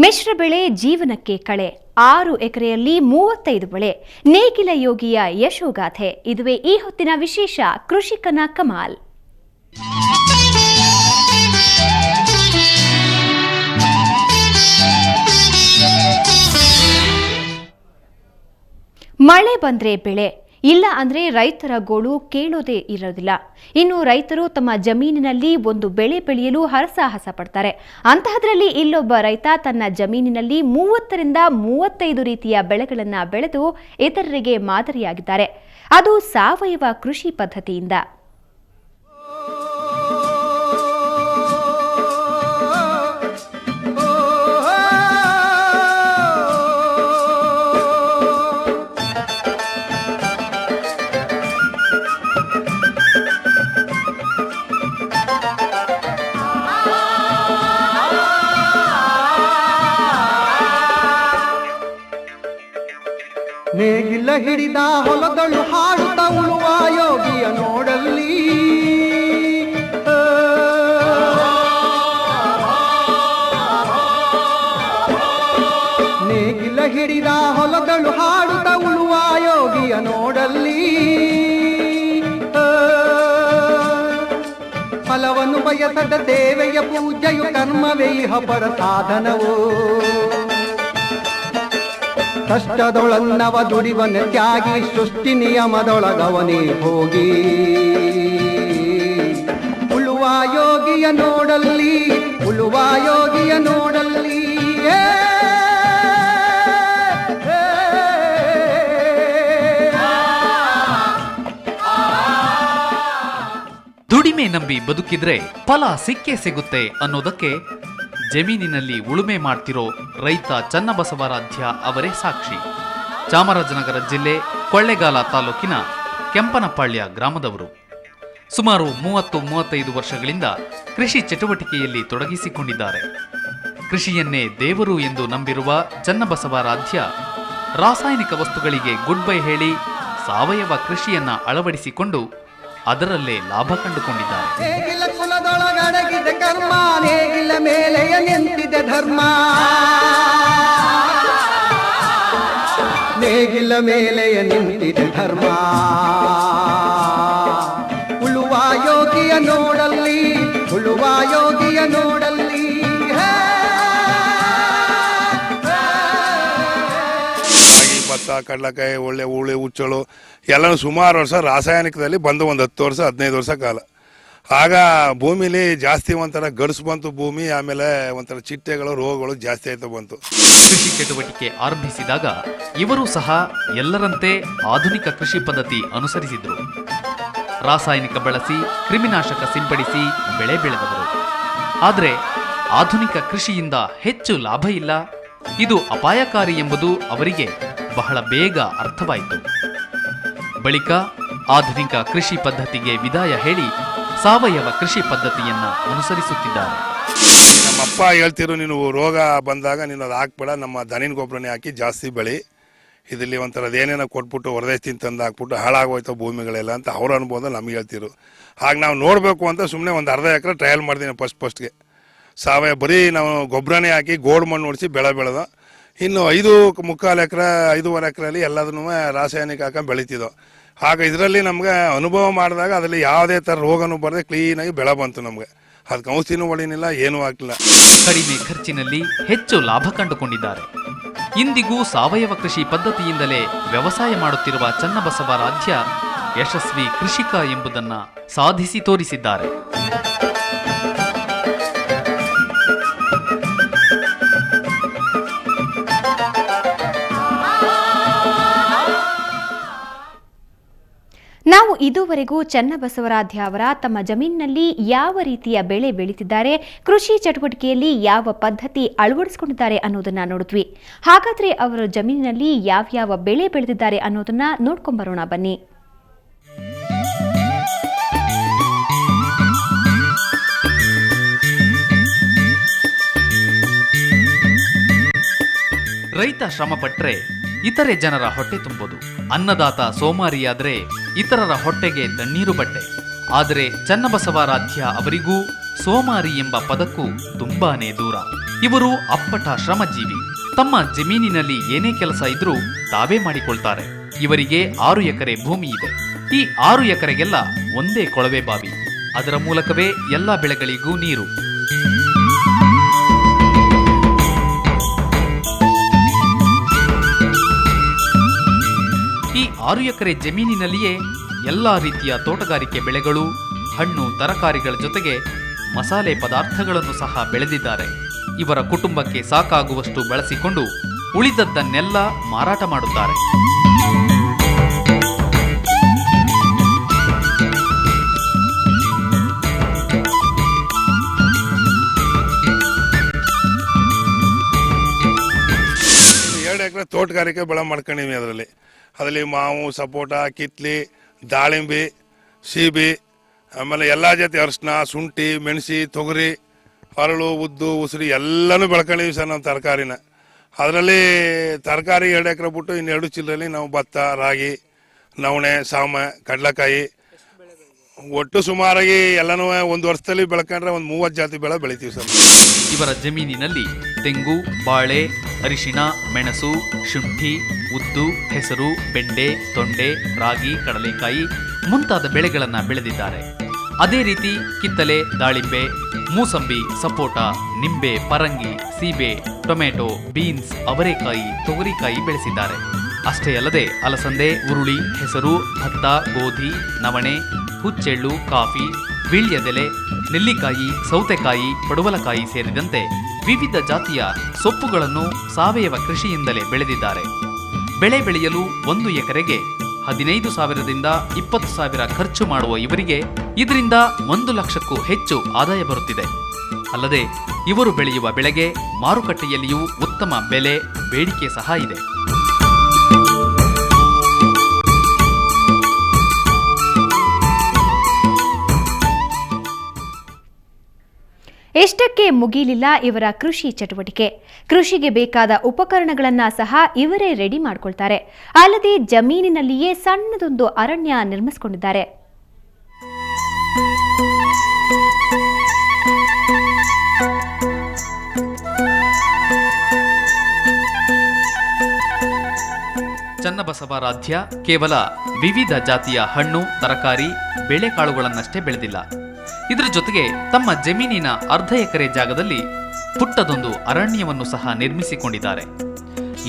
ಮಿಶ್ರ ಬೆಳೆ ಜೀವನಕ್ಕೆ ಕಳೆ 6 ಎಕರೆಯಲ್ಲಿ 35 ಬೆಳೆ ನೇಗಿಲ ಯೋಗಿಯ ಯಶೋಗಾಥೆ. ಇದುವೇ ಈ ಹೊತ್ತಿನ ವಿಶೇಷ ಕೃಷಿಕನ ಕಮಾಲ್. ಮಳೆ ಬಂದ್ರೆ ಬೆಳೆ, ಇಲ್ಲ ಅಂದ್ರೆ ರೈತರ ಗೋಳು ಕೇಳೋದೇ ಇರೋದಿಲ್ಲ. ಇನ್ನು ರೈತರು ತಮ್ಮ ಜಮೀನಿನಲ್ಲಿ ಒಂದು ಬೆಳೆ ಬೆಳೆಯಲು ಹರಸಾಹಸ ಪಡ್ತಾರೆ. ಅಂತಹದ್ರಲ್ಲಿ ಇಲ್ಲೊಬ್ಬ ರೈತ ತನ್ನ ಜಮೀನಿನಲ್ಲಿ 30 ರಿಂದ 35 ರೀತಿಯ ಬೆಳೆಗಳನ್ನು ಬೆಳೆದು ಇತರರಿಗೆ ಮಾದರಿಯಾಗಿದ್ದಾರೆ. ಅದು ಸಾವಯವ ಕೃಷಿ ಪದ್ಧತಿಯಿಂದ. ನೇಗಿಲ ಹಿಡಿದ ಹೊಲದಳು ಹಾಡುತ್ತ ಉಳುವ ಯೋಗಿಯ ನೋಡಲ್ಲಿ, ನೇಗಿಲ ಹಿಡಿದ ಹೊಲದಳು ಹಾಡುತ್ತ ಉಳುವ ಯೋಗಿಯ ನೋಡಲ್ಲಿ, ಫಲವನ್ನು ಬಯಸದ ದೇವೆಯ ಪೂಜೆಯು ಕರ್ಮವೇ ಪರ ಸಾಧನವೋ. ಕಷ್ಟದೊಳನ್ನವ ದುಡಿವನ ತ್ಯಾಗಿ ಸೃಷ್ಟಿ ನಿಯಮದೊಳಗವನೇ ಹೋಗಿ, ಉಳುವ ಯೋಗಿಯ ನೋಡಲ್ಲಿ, ಉಳುವ ಯೋಗಿಯ ನೋಡಲ್ಲಿ. ದುಡಿಮೆ ನಂಬಿ ಬದುಕಿದ್ರೆ ಫಲ ಸಿಕ್ಕೇ ಸಿಗುತ್ತೆ ಅನ್ನೋದಕ್ಕೆ ಜಮೀನಿನಲ್ಲಿ ಉಳುಮೆ ಮಾಡ್ತಿರೋ ರೈತ ಚನ್ನಬಸವರಾಧ್ಯ ಅವರೇ ಸಾಕ್ಷಿ. ಚಾಮರಾಜನಗರ ಜಿಲ್ಲೆ ಕೊಳ್ಳೇಗಾಲ ತಾಲೂಕಿನ ಕೆಂಪನಪಾಳ್ಯ ಗ್ರಾಮದವರು. ಸುಮಾರು 30-35 ವರ್ಷಗಳಿಂದ ಕೃಷಿ ಚಟುವಟಿಕೆಯಲ್ಲಿ ತೊಡಗಿಸಿಕೊಂಡಿದ್ದಾರೆ. ಕೃಷಿಯನ್ನೇ ದೇವರು ಎಂದು ನಂಬಿರುವ ಚನ್ನಬಸವರಾಧ್ಯ ರಾಸಾಯನಿಕ ವಸ್ತುಗಳಿಗೆ ಗುಡ್ ಬೈ ಹೇಳಿ ಸಾವಯವ ಕೃಷಿಯನ್ನ ಅಳವಡಿಸಿಕೊಂಡು ಅದರಲ್ಲೇ ಲಾಭ ಕಂಡುಕೊಂಡಿದ್ದಾರೆ. ನೇಗಿಲ ಕುಲದೊಳಗಡಗಿದ ಕರ್ಮ, ನೇಗಿಲ ಮೇಲೆಯ ನಿಂತಿದೆ ಧರ್ಮ, ನೇಗಿಲ ಮೇಲೆಯ ನಿಂತಿದೆ ಧರ್ಮ. ಉಳುವ ಯೋಗಿಯ ನೋಡಲ್ಲಿ, ಉಳುವ ಯೋಗಿಯ ನೋಡಲ್ಲಿ. ಭತ್ತ, ಕಡಲೆಕಾಯಿ, ಒಳ್ಳೆ ಹುಳಿ, ಹುಚ್ಚಳು ಎಲ್ಲನೂ ಸುಮಾರು ವರ್ಷ ರಾಸಾಯನಿಕದಲ್ಲಿ ಬಂದು ಒಂದು 10 ವರ್ಷ 15 ವರ್ಷ ಕಾಲ. ಆಗ ಭೂಮಿಲಿ ಜಾಸ್ತಿ ಒಂಥರ ಗಡ್ಸು ಬಂತು ಭೂಮಿ. ಆಮೇಲೆ ಒಂಥರ ಚಿಟ್ಟೆಗಳು, ರೋಗಗಳು ಜಾಸ್ತಿ ಆಯ್ತು ಬಂತು. ಕೃಷಿ ಚಟುವಟಿಕೆ ಆರಂಭಿಸಿದಾಗ ಇವರು ಸಹ ಎಲ್ಲರಂತೆ ಆಧುನಿಕ ಕೃಷಿ ಪದ್ಧತಿ ಅನುಸರಿಸಿದ್ರು. ರಾಸಾಯನಿಕ ಬಳಸಿ ಕ್ರಿಮಿನಾಶಕ ಸಿಂಪಡಿಸಿ ಬೆಳೆ ಬೆಳೆದವರು. ಆದರೆ ಆಧುನಿಕ ಕೃಷಿಯಿಂದ ಹೆಚ್ಚು ಲಾಭ ಇಲ್ಲ, ಇದು ಅಪಾಯಕಾರಿ ಎಂಬುದು ಅವರಿಗೆ ಬಹಳ ಬೇಗ ಅರ್ಥವಾಯಿತು. ಬಳಿಕ ಆಧುನಿಕ ಕೃಷಿ ಪದ್ಧತಿಗೆ ವಿದಾಯ ಹೇಳಿ ಸಾವಯವ ಕೃಷಿ ಪದ್ಧತಿಯನ್ನ ಅನುಸರಿಸುತ್ತಿದ್ದಾರೆ. ನಮ್ಮಪ್ಪ ಹೇಳ್ತಿರು, ನೀನು ರೋಗ ಬಂದಾಗ ನೀನು ಅದು ಹಾಕ್ಬೇಡ, ನಮ್ಮ ದನಿನ ಗೊಬ್ಬರನೇ ಹಾಕಿ ಜಾಸ್ತಿ ಬೆಳಿ, ಇದರಲ್ಲಿ ಒಂಥರ ಅದೇನೇನೋ ಕೊಟ್ಬಿಟ್ಟು ಹೊರದೇಶದಿಂದ ತಂದು ಹಾಕ್ಬಿಟ್ಟು ಹಾಳಾಗೋಯ್ತು ಭೂಮಿಗಳೆಲ್ಲ ಅಂತ ಅವ್ರ ಅನುಭವದಲ್ಲಿ ನಮಗೆ ಹೇಳ್ತಿರು. ಹಾಗೆ ನಾವು ನೋಡಬೇಕು ಅಂತ ಸುಮ್ಮನೆ ಒಂದು ಅರ್ಧ ಎಕರೆ ಟ್ರಯಲ್ ಮಾಡಿದ್ದೀನಿ. ಫಸ್ಟ್ಗೆ ಸಾವಯವ ಬರೀ ನಾವು ಗೊಬ್ಬರನೇ ಹಾಕಿ ಗೋಡ್ ಮಣ್ಣು ಹೊಡಿಸಿ ಬೆಳೆ ಬೆಳೆದು, ಇನ್ನು 5.25 ಎಕರೆ 5.5 ಎಕರೆಯಲ್ಲಿ ಎಲ್ಲದನ್ನೂ ರಾಸಾಯನಿಕ ಹಾಕೊಂಡು ಬೆಳೀತಿದ್ದೋ. ಆಗ ಇದರಲ್ಲಿ ನಮ್ಗೆ ಅನುಭವ ಮಾಡಿದಾಗ ಅದರಲ್ಲಿ ಯಾವುದೇ ಥರ ರೋಗನೂ ಬರದೆ ಕ್ಲೀನಾಗಿ ಬೆಳೆ ಬಂತು. ನಮಗೆ ಅದಕ್ಕೆ ಔಷಧಿನೂ ಹೊಡಿನಿಲ್ಲ, ಏನೂ ಆಗಲಿಲ್ಲ. ಕಡಿಮೆ ಖರ್ಚಿನಲ್ಲಿ ಹೆಚ್ಚು ಲಾಭ ಕಂಡುಕೊಂಡಿದ್ದಾರೆ. ಇಂದಿಗೂ ಸಾವಯವ ಕೃಷಿ ಪದ್ಧತಿಯಿಂದಲೇ ವ್ಯವಸಾಯ ಮಾಡುತ್ತಿರುವ ಚನ್ನಬಸವರಾಧ್ಯ ಯಶಸ್ವಿ ಕೃಷಿಕ ಎಂಬುದನ್ನ ಸಾಧಿಸಿ ತೋರಿಸಿದ್ದಾರೆ. ನಾವು ಇದುವರೆಗೂ ಚನ್ನಬಸವರಾಧ್ಯ ಅವರ ತಮ್ಮ ಜಮೀನಿನಲ್ಲಿ ಯಾವ ರೀತಿಯ ಬೆಳೆ ಬೆಳೀತಿದ್ದಾರೆ, ಕೃಷಿ ಚಟುವಟಿಕೆಯಲ್ಲಿ ಯಾವ ಪದ್ಧತಿ ಅಳವಡಿಸಿಕೊಂಡಿದ್ದಾರೆ ಅನ್ನೋದನ್ನ ನೋಡಿದ್ವಿ. ಹಾಗಾದ್ರೆ ಅವರ ಜಮೀನಿನಲ್ಲಿ ಯಾವ್ಯಾವ ಬೆಳೆ ಬೆಳೆದಿದ್ದಾರೆ ಅನ್ನೋದನ್ನ ನೋಡ್ಕೊಂಬರೋಣ ಬನ್ನಿ. ರೈತ ಶ್ರಮಪಟ್ರೆ ಇತರೆ ಜನರ ಹೊಟ್ಟೆ ತುಂಬೋದು. ಅನ್ನದಾತ ಸೋಮಾರಿಯಾದ್ರೆ ಇತರರ ಹೊಟ್ಟೆಗೆ ತಣ್ಣೀರು ಬಟ್ಟೆ. ಆದರೆ ಚನ್ನಬಸವರಾಧ್ಯ ಅವರಿಗೂ ಸೋಮಾರಿ ಎಂಬ ಪದಕ್ಕೂ ತುಂಬಾನೇ ದೂರ. ಇವರು ಅಪ್ಪಟ ಶ್ರಮಜೀವಿ. ತಮ್ಮ ಜಮೀನಿನಲ್ಲಿ ಏನೇ ಕೆಲಸ ಇದ್ರೂ ತಾವೇ ಮಾಡಿಕೊಳ್ತಾರೆ. ಇವರಿಗೆ 6 ಎಕರೆ ಭೂಮಿ ಇದೆ. ಈ 6 ಎಕರೆಗೆಲ್ಲ ಒಂದೇ ಕೊಳವೆ ಬಾವಿ. ಅದರ ಮೂಲಕವೇ ಎಲ್ಲ ಬೆಳೆಗಳಿಗೂ ನೀರು. ಈ 6 ಎಕರೆ ಜಮೀನಿನಲ್ಲಿಯೇ ಎಲ್ಲಾ ರೀತಿಯ ತೋಟಗಾರಿಕೆ ಬೆಳೆಗಳು, ಹಣ್ಣು ತರಕಾರಿಗಳ ಜೊತೆಗೆ ಮಸಾಲೆ ಪದಾರ್ಥಗಳನ್ನು ಸಹ ಬೆಳೆದಿದ್ದಾರೆ. ಇವರ ಕುಟುಂಬಕ್ಕೆ ಸಾಕಾಗುವಷ್ಟು ಬಳಸಿಕೊಂಡು ಉಳಿದದ್ದನ್ನೆಲ್ಲ ಮಾರಾಟ ಮಾಡುತ್ತಾರೆ. ಎಕರೆ ತೋಟಗಾರಿಕೆ ಬೆಳೆ ಮಾಡ್ಕೊಂಡಿವಿ. ಅದರಲ್ಲಿ ಮಾವು, ಸಪೋಟ, ಕಿತ್ಲಿ, ದಾಳಿಂಬೆ, ಸೀಬೆ, ಆಮೇಲೆ ಎಲ್ಲ ಜಾತಿ ಅರಿಶಿನ, ಶುಂಠಿ, ಮೆಣಸಿ, ತೊಗರಿ, ಹರಳು, ಉದ್ದು, ಉಸಿರಿ ಎಲ್ಲನೂ ಬೆಳ್ಕೊಂಡಿವಿ ಸರ್ ನಾವು ತರಕಾರಿನ. ಅದರಲ್ಲಿ ತರಕಾರಿ 2 ಎಕರೆ ಬಿಟ್ಟು ಇನ್ನು 2 ಚಿಲ್ಲರಲ್ಲಿ ನಾವು ಭತ್ತ, ರಾಗಿ, ನವಣೆ, ಸಾಮ, ಕಡಲೆಕಾಯಿ ಒಟ್ಟು ಸುಮಾರಾಗಿ ಎಲ್ಲನೂ ಒಂದು ವರ್ಷದಲ್ಲಿ ಬೆಳ್ಕೊಂಡ್ರೆ ಒಂದು 30 ಜಾತಿ ಬೆಳೆ ಬೆಳಿತೀವಿ ಸರ್. ಇವರ ಜಮೀನಿನಲ್ಲಿ ತೆಂಗು, ಬಾಳೆ, ಅರಿಶಿಣ, ಮೆಣಸು, ಶುಂಠಿ, ಉದ್ದು, ಹೆಸರು, ಬೆಂಡೆ, ತೊಂಡೆ, ರಾಗಿ, ಕಡಲೆಕಾಯಿ ಮುಂತಾದ ಬೆಳೆಗಳನ್ನು ಬೆಳೆದಿದ್ದಾರೆ. ಅದೇ ರೀತಿ ಕಿತ್ತಲೆ, ದಾಳಿಂಬೆ, ಮೂಸಂಬಿ, ಸಪೋಟ, ನಿಂಬೆ, ಪರಂಗಿ, ಸೀಬೆ, ಟೊಮೆಟೊ, ಬೀನ್ಸ್, ಅವರೆಕಾಯಿ, ತೊಗರಿಕಾಯಿ ಬೆಳೆಸಿದ್ದಾರೆ. ಅಷ್ಟೇ ಅಲ್ಲದೆ ಅಲಸಂದೆ, ಉರುಳಿ, ಹೆಸರು, ಭತ್ತ, ಗೋಧಿ, ನವಣೆ, ಹುಚ್ಚೆಳ್ಳು, ಕಾಫಿ, ವೀಳ್ಯದೆಲೆ, ನೆಲ್ಲಿಕಾಯಿ, ಸೌತೆಕಾಯಿ, ಪಡುವಲಕಾಯಿ ಸೇರಿದಂತೆ ವಿವಿಧ ಜಾತಿಯ ಸೊಪ್ಪುಗಳನ್ನು ಸಾವಯವ ಕೃಷಿಯಿಂದಲೇ ಬೆಳೆದಿದ್ದಾರೆ. ಬೆಳೆ ಬೆಳೆಯಲು 1 ಎಕರೆಗೆ 15,000ರಿಂದ 20,000 ಖರ್ಚು ಮಾಡುವ ಇವರಿಗೆ ಇದರಿಂದ 1 ಲಕ್ಷಕ್ಕೂ ಹೆಚ್ಚು ಆದಾಯ ಬರುತ್ತಿದೆ. ಅಲ್ಲದೆ ಇವರು ಬೆಳೆಯುವ ಬೆಳೆಗೆ ಮಾರುಕಟ್ಟೆಯಲ್ಲಿಯೂ ಉತ್ತಮ ಬೆಲೆ, ಬೇಡಿಕೆ ಸಹ ಇದೆ. ಎಷ್ಟಕ್ಕೆ ಮುಗಿಲಿಲ್ಲ ಇವರ ಕೃಷಿ ಚಟುವಟಿಕೆ. ಕೃಷಿಗೆ ಬೇಕಾದ ಉಪಕರಣಗಳನ್ನು ಸಹ ಇವರೇ ರೆಡಿ ಮಾಡಿಕೊಳ್ತಾರೆ. ಅಲ್ಲದೆ ಜಮೀನಿನಲ್ಲಿಯೇ ಸಣ್ಣದೊಂದು ಅರಣ್ಯ ನಿರ್ಮಿಸಿಕೊಂಡಿದ್ದಾರೆ. ಚನ್ನಬಸವರಾಧ್ಯ ಕೇವಲ ವಿವಿಧ ಜಾತಿಯ ಹಣ್ಣು, ತರಕಾರಿ, ಬೇಳೆಕಾಳುಗಳನ್ನಷ್ಟೇ ಬೆಳೆದಿಲ್ಲ. ಇದರ ಜೊತೆಗೆ ತಮ್ಮ ಜಮೀನಿನ 1/2 ಎಕರೆ ಜಾಗದಲ್ಲಿ ಪುಟ್ಟದೊಂದು ಅರಣ್ಯವನ್ನು ಸಹ ನಿರ್ಮಿಸಿಕೊಂಡಿದ್ದಾರೆ.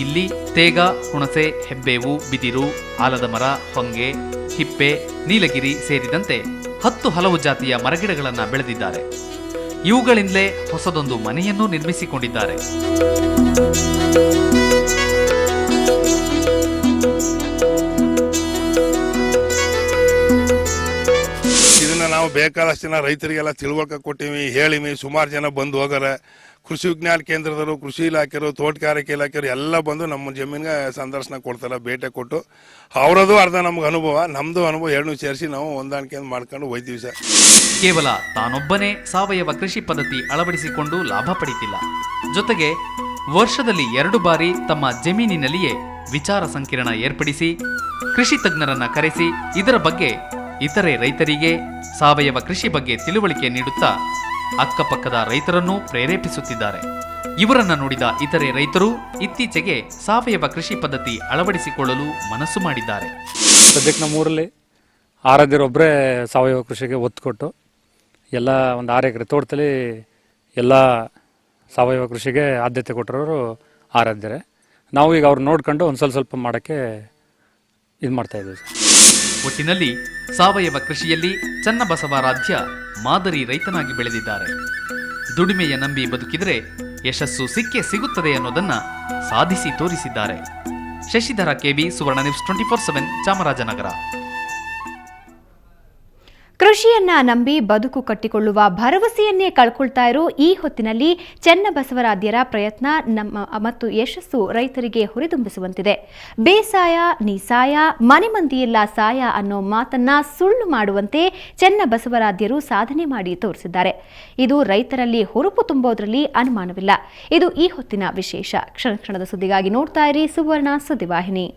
ಇಲ್ಲಿ ತೇಗ, ಹುಣಸೆ, ಹೆಬ್ಬೇವು, ಬಿದಿರು, ಆಲದ ಮರ, ಹೊಂಗೆ, ಹಿಪ್ಪೆ, ನೀಲಗಿರಿ ಸೇರಿದಂತೆ 10 ಹಲವು ಜಾತಿಯ ಮರಗಿಡಗಳನ್ನು ಬೆಳೆದಿದ್ದಾರೆ. ಇವುಗಳಿಂದಲೇ ಹೊಸದೊಂದು ಮನೆಯನ್ನೂ ನಿರ್ಮಿಸಿಕೊಂಡಿದ್ದಾರೆ. ನಾವು ಬೇಕಾದಷ್ಟು ಜನ ರೈತರಿಗೆಲ್ಲ ತಿಳುವಳಿಕೆ ಕೊಟ್ಟಿವಿ, ಹೇಳಿವಿ. ಸುಮಾರು ಜನ ಬಂದು ಹೋಗಾರೆ. ಕೃಷಿ ವಿಜ್ಞಾನ ಕೇಂದ್ರದವರು, ಕೃಷಿ ಇಲಾಖೆಯವರು, ತೋಟಗಾರಿಕೆ ಇಲಾಖೆಯವರು ಎಲ್ಲ ಬಂದು ನಮ್ಮ ಜಮೀನಿಗೆ ಸಂದರ್ಶನ ಕೊಡ್ತಾರೆ, ಭೇಟಿ ಕೊಟ್ಟು ಅವರದು ಅರ್ಧ ನಮ್ಗೆ ಅನುಭವ, ನಮ್ಮದು ಅನುಭವ 2 ಸೇರಿಸಿ ನಾವು ಹೊಂದಾಣಿಕೆ ಮಾಡ್ಕೊಂಡು ಹೋಗ್ತೀವಿ ಸರ್. ಕೇವಲ ತಾನೊಬ್ಬನೇ ಸಾವಯವ ಕೃಷಿ ಪದ್ಧತಿ ಅಳವಡಿಸಿಕೊಂಡು ಲಾಭ ಪಡೀತಿಲ್ಲ. ಜೊತೆಗೆ ವರ್ಷದಲ್ಲಿ 2 ಬಾರಿ ತಮ್ಮ ಜಮೀನಿನಲ್ಲಿಯೇ ವಿಚಾರ ಸಂಕಿರಣ ಏರ್ಪಡಿಸಿ ಕೃಷಿ ತಜ್ಞರನ್ನ ಕರೆಸಿ ಇದರ ಬಗ್ಗೆ ಇತರೆ ರೈತರಿಗೆ ಸಾವಯವ ಕೃಷಿ ಬಗ್ಗೆ ತಿಳುವಳಿಕೆ ನೀಡುತ್ತಾ ಅಕ್ಕಪಕ್ಕದ ರೈತರನ್ನೂ ಪ್ರೇರೇಪಿಸುತ್ತಿದ್ದಾರೆ. ಇವರನ್ನ ನೋಡಿದ ಇತರೆ ರೈತರು ಇತ್ತೀಚೆಗೆ ಸಾವಯವ ಕೃಷಿ ಪದ್ಧತಿ ಅಳವಡಿಸಿಕೊಳ್ಳಲು ಮನಸ್ಸು ಮಾಡಿದ್ದಾರೆ. ಸದ್ಯಕ್ಕೆ ನಮ್ಮೂರಲ್ಲಿ ಆರಾಧ್ಯರೊಬ್ಬರೇ ಸಾವಯವ ಕೃಷಿಗೆ ಒತ್ತು ಕೊಟ್ಟು ಎಲ್ಲ ಒಂದು 6 ಎಕರೆ ತೋಟದಲ್ಲಿ ಎಲ್ಲ ಸಾವಯವ ಕೃಷಿಗೆ ಆದ್ಯತೆ ಕೊಟ್ಟಿರೋರು ಆರಾಧ್ಯರೇ. ನಾವು ಈಗ ಅವ್ರು ನೋಡ್ಕೊಂಡು ಒಂದು ಸ್ವಲ್ಪ ಮಾಡೋಕ್ಕೆ ಇದು ಮಾಡ್ತಾ ಇದ್ದೀವಿ. ಒಟ್ಟಿನಲ್ಲಿ ಸಾವಯವ ಕೃಷಿಯಲ್ಲಿ ಚನ್ನಬಸವರಾಧ್ಯ ಮಾದರಿ ರೈತನಾಗಿ ಬೆಳೆದಿದ್ದಾರೆ. ದುಡಿಮೆಯ ನಂಬಿ ಬದುಕಿದರೆ ಯಶಸ್ಸು ಸಿಕ್ಕೇ ಸಿಗುತ್ತದೆ ಅನ್ನೋದನ್ನ ಸಾಧಿಸಿ ತೋರಿಸಿದ್ದಾರೆ. ಶಶಿಧರ ಕೆಬಿ, ಸುವರ್ಣ ನ್ಯೂಸ್ 24/7, ಚಾಮರಾಜನಗರ. ಕೃಷಿಯನ್ನ ನಂಬಿ ಬದುಕು ಕಟ್ಟಿಕೊಳ್ಳುವ ಭರವಸೆಯನ್ನೇ ಕಳ್ಕೊಳ್ತಾ ಇರೋ ಈ ಹೊತ್ತಿನಲ್ಲಿ ಚನ್ನಬಸವರಾಧ್ಯರ ಪ್ರಯತ್ನ ಮತ್ತು ಯಶಸ್ಸು ರೈತರಿಗೆ ಹುರಿದುಂಬಿಸುವಂತಿದೆ. ಬೇಸಾಯ ನೀಸಾಯ, ಮನೆ ಮಂದಿಯೆಲ್ಲ ಸಾಯ ಅನ್ನೋ ಮಾತನ್ನ ಸುಳ್ಳು ಮಾಡುವಂತೆ ಚನ್ನಬಸವರಾಧ್ಯರು ಸಾಧನೆ ಮಾಡಿ ತೋರಿಸಿದ್ದಾರೆ. ಇದು ರೈತರಲ್ಲಿ ಹುರುಪು ತುಂಬೋದ್ರಲ್ಲಿ ಅನುಮಾನವಿಲ್ಲ. ಇದು ಈ ಹೊತ್ತಿನ ವಿಶೇಷ. ಕ್ಷಣ ಕ್ಷಣದ ಸುದ್ದಿಗಾಗಿ ನೋಡ್ತಾ ಇರಿ ಸುವರ್ಣ ಸುದ್ದಿವಾಹಿನಿ.